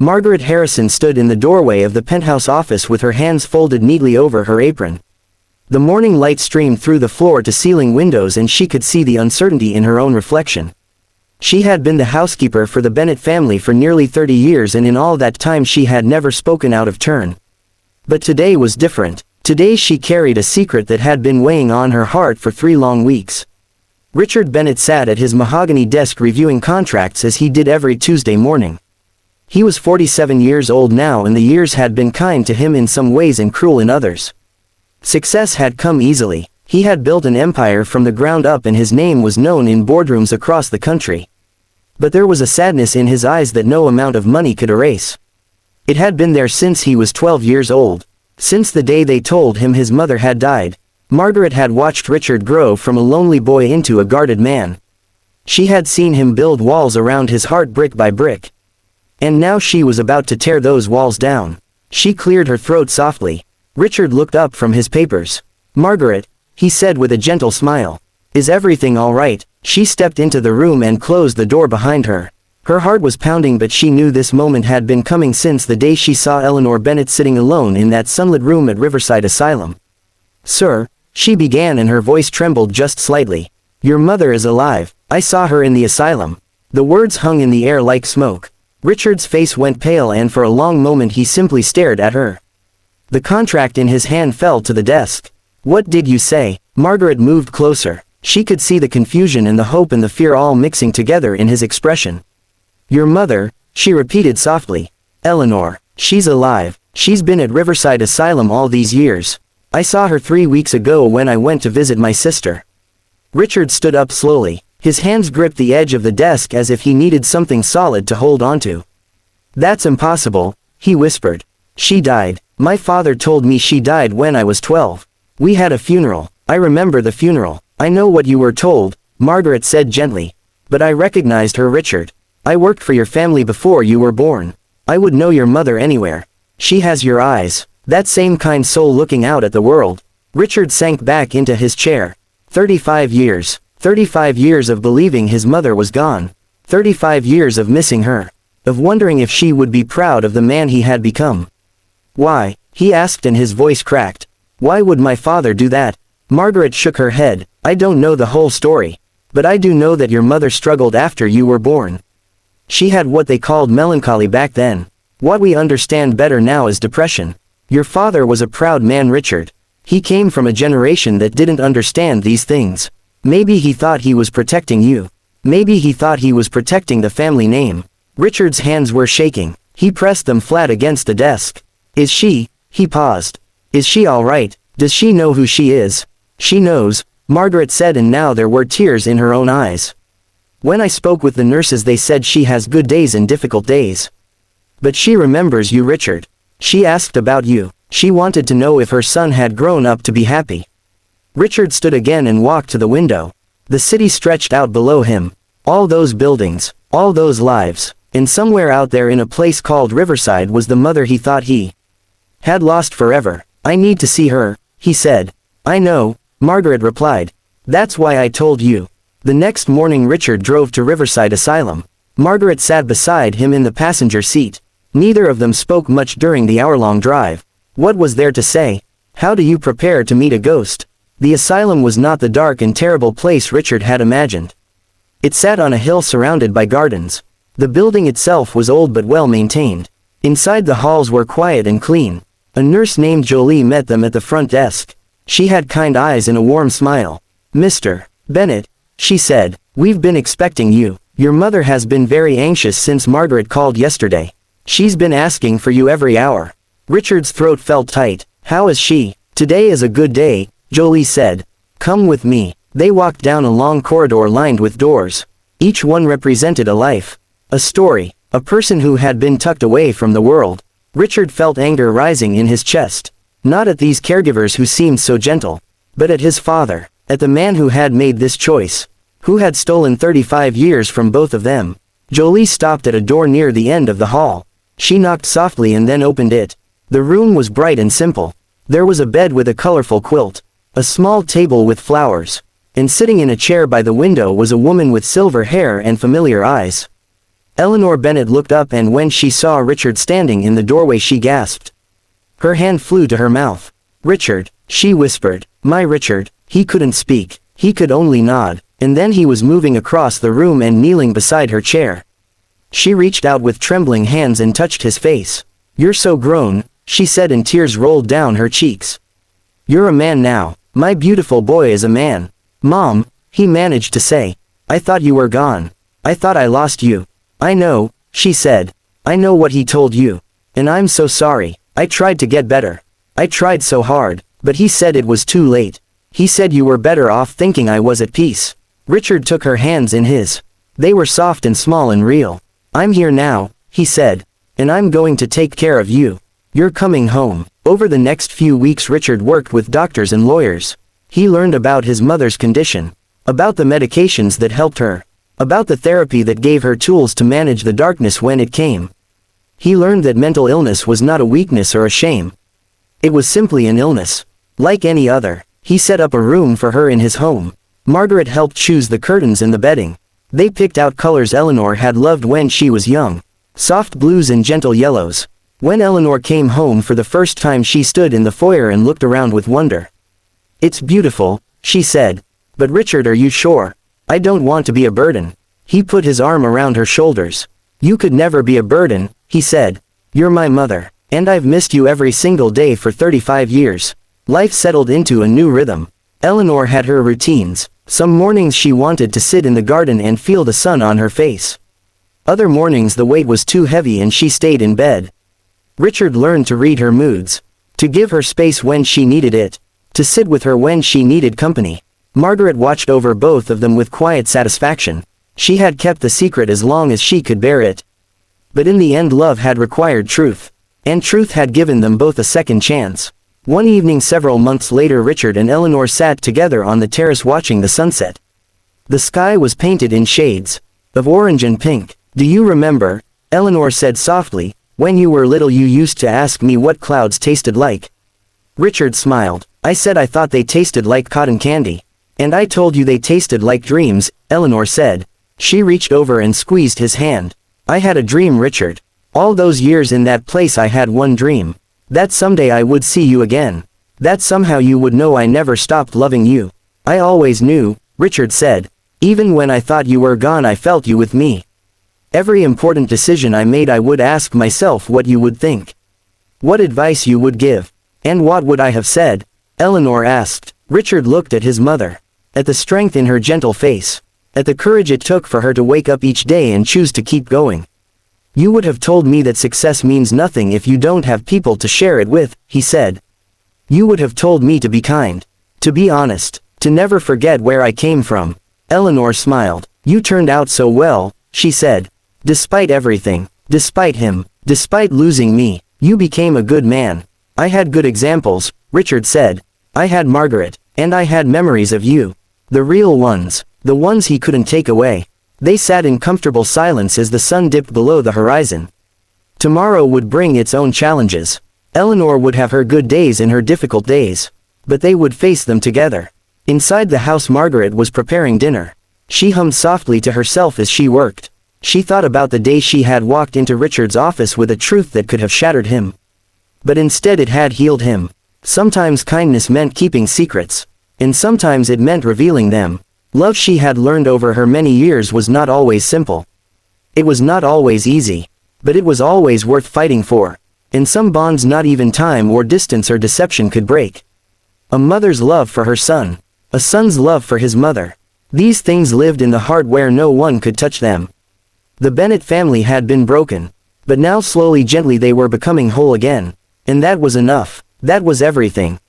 Margaret Harrison stood in the doorway of the penthouse office with her hands folded neatly over her apron. The morning light streamed through the floor-to-ceiling windows and she could see the uncertainty in her own reflection. She had been the housekeeper for the Bennett family for nearly 30 years, and in all that time she had never spoken out of turn. But today was different. Today she carried a secret that had been weighing on her heart for 3 long weeks. Richard Bennett sat at his mahogany desk reviewing contracts as he did every Tuesday morning. He was 47 years old now, and the years had been kind to him in some ways and cruel in others. Success had come easily. He had built an empire from the ground up and his name was known in boardrooms across the country. But there was a sadness in his eyes that no amount of money could erase. It had been there since he was 12 years old. Since the day they told him his mother had died, Margaret had watched Richard grow from a lonely boy into a guarded man. She had seen him build walls around his heart brick by brick. And now she was about to tear those walls down. She cleared her throat softly. Richard looked up from his papers. "Margaret," he said with a gentle smile. "Is everything all right?" She stepped into the room and closed the door behind her. Her heart was pounding, but she knew this moment had been coming since the day she saw Eleanor Bennett sitting alone in that sunlit room at Riverside Asylum. "Sir," she began, and her voice trembled just slightly. "Your mother is alive. I saw her in the asylum." The words hung in the air like smoke. Richard's face went pale, and for a long moment he simply stared at her. The contract in his hand fell to the desk. "What did you say?" Margaret moved closer. She could see the confusion and the hope and the fear all mixing together in his expression. "Your mother," she repeated softly. "Eleanor. She's alive. She's been at Riverside Asylum all these years. I saw her 3 weeks ago when I went to visit my sister." Richard stood up slowly. His hands gripped the edge of the desk as if he needed something solid to hold onto. "That's impossible," he whispered. "She died. My father told me she died when I was 12. We had a funeral. I remember the funeral." "I know what you were told," Margaret said gently. "But I recognized her, Richard. I worked for your family before you were born. I would know your mother anywhere. She has your eyes. That same kind soul looking out at the world." Richard sank back into his chair. 35 years. 35 years of believing his mother was gone. 35 years of missing her. Of wondering if she would be proud of the man he had become. "Why?" he asked, and his voice cracked. "Why would my father do that?" Margaret shook her head. "I don't know the whole story. But I do know that your mother struggled after you were born. She had what they called melancholy back then. What we understand better now is depression. Your father was a proud man, Richard. He came from a generation that didn't understand these things. Maybe he thought he was protecting you. Maybe he thought he was protecting the family name." Richard's hands were shaking. He pressed them flat against the desk. "Is she?" He paused. "Is she all right? Does she know who she is?" "She knows," Margaret said, and now there were tears in her own eyes. "When I spoke with the nurses they said she has good days and difficult days. But she remembers you, Richard. She asked about you. She wanted to know if her son had grown up to be happy." Richard stood again and walked to the window. The city stretched out below him. All those buildings, all those lives, and somewhere out there in a place called Riverside was the mother he thought he had lost forever. "I need to see her," he said. "I know," Margaret replied. "That's why I told you." The next morning Richard drove to Riverside Asylum. Margaret sat beside him in the passenger seat. Neither of them spoke much during the hour-long drive. What was there to say? How do you prepare to meet a ghost? The asylum was not the dark and terrible place Richard had imagined. It sat on a hill surrounded by gardens. The building itself was old but well maintained. Inside the halls were quiet and clean. A nurse named Jolie met them at the front desk. She had kind eyes and a warm smile. "Mr. Bennett," she said, "we've been expecting you. Your mother has been very anxious since Margaret called yesterday. She's been asking for you every hour." Richard's throat felt tight. "How is she?" "Today is a good day," Jolie said. "Come with me." They walked down a long corridor lined with doors. Each one represented a life. A story. A person who had been tucked away from the world. Richard felt anger rising in his chest. Not at these caregivers who seemed so gentle. But at his father. At the man who had made this choice. Who had stolen 35 years from both of them. Jolie stopped at a door near the end of the hall. She knocked softly and then opened it. The room was bright and simple. There was a bed with a colorful quilt. A small table with flowers. And sitting in a chair by the window was a woman with silver hair and familiar eyes. Eleanor Bennet looked up, and when she saw Richard standing in the doorway she gasped. Her hand flew to her mouth. "Richard," she whispered. "My Richard." He couldn't speak. He could only nod, and then he was moving across the room and kneeling beside her chair. She reached out with trembling hands and touched his face. "You're so grown," she said, and tears rolled down her cheeks. "You're a man now. My beautiful boy is a man." "Mom," he managed to say. "I thought you were gone. I thought I lost you." "I know," she said. "I know what he told you. And I'm so sorry. I tried to get better. I tried so hard, but he said it was too late. He said you were better off thinking I was at peace." Richard took her hands in his. They were soft and small and real. "I'm here now," he said. "And I'm going to take care of you. You're coming home." Over the next few weeks Richard worked with doctors and lawyers. He learned about his mother's condition, about the medications that helped her, about the therapy that gave her tools to manage the darkness when it came. He learned that mental illness was not a weakness or a shame. It was simply an illness, like any other. He set up a room for her in his home. Margaret helped choose the curtains and the bedding. They picked out colors Eleanor had loved when she was young, soft blues and gentle yellows. When Eleanor came home for the first time, she stood in the foyer and looked around with wonder. "It's beautiful," she said. "But Richard, are you sure? I don't want to be a burden." He put his arm around her shoulders. "You could never be a burden," he said. "You're my mother, and I've missed you every single day for 35 years. Life settled into a new rhythm. Eleanor had her routines. Some mornings she wanted to sit in the garden and feel the sun on her face. Other mornings the weight was too heavy and she stayed in bed. Richard learned to read her moods, to give her space when she needed it, to sit with her when she needed company. Margaret watched over both of them with quiet satisfaction. She had kept the secret as long as she could bear it. But in the end, love had required truth, and truth had given them both a second chance. One evening several months later, Richard and Eleanor sat together on the terrace watching the sunset. The sky was painted in shades of orange and pink. "Do you remember," Eleanor said softly, "when you were little you used to ask me what clouds tasted like?" Richard smiled. "I said I thought they tasted like cotton candy. And I told you they tasted like dreams," Eleanor said. She reached over and squeezed his hand. "I had a dream, Richard. All those years in that place I had one dream. That someday I would see you again. That somehow you would know I never stopped loving you." "I always knew," Richard said. "Even when I thought you were gone I felt you with me. Every important decision I made I would ask myself what you would think. What advice you would give. And what would I have said?" Eleanor asked. Richard looked at his mother. At the strength in her gentle face. At the courage it took for her to wake up each day and choose to keep going. "You would have told me that success means nothing if you don't have people to share it with," he said. "You would have told me to be kind, to be honest, to never forget where I came from." Eleanor smiled. "You turned out so well," she said. "Despite everything, despite him, despite losing me, you became a good man." "I had good examples," Richard said. "I had Margaret, and I had memories of you. The real ones, the ones he couldn't take away." They sat in comfortable silence as the sun dipped below the horizon. Tomorrow would bring its own challenges. Eleanor would have her good days and her difficult days. But they would face them together. Inside the house Margaret was preparing dinner. She hummed softly to herself as she worked. She thought about the day she had walked into Richard's office with a truth that could have shattered him. But instead it had healed him. Sometimes kindness meant keeping secrets. And sometimes it meant revealing them. Love she had learned over her many years was not always simple. It was not always easy. But it was always worth fighting for. And some bonds not even time or distance or deception could break. A mother's love for her son. A son's love for his mother. These things lived in the heart where no one could touch them. The Bennet family had been broken. But now slowly, gently they were becoming whole again. And that was enough. That was everything.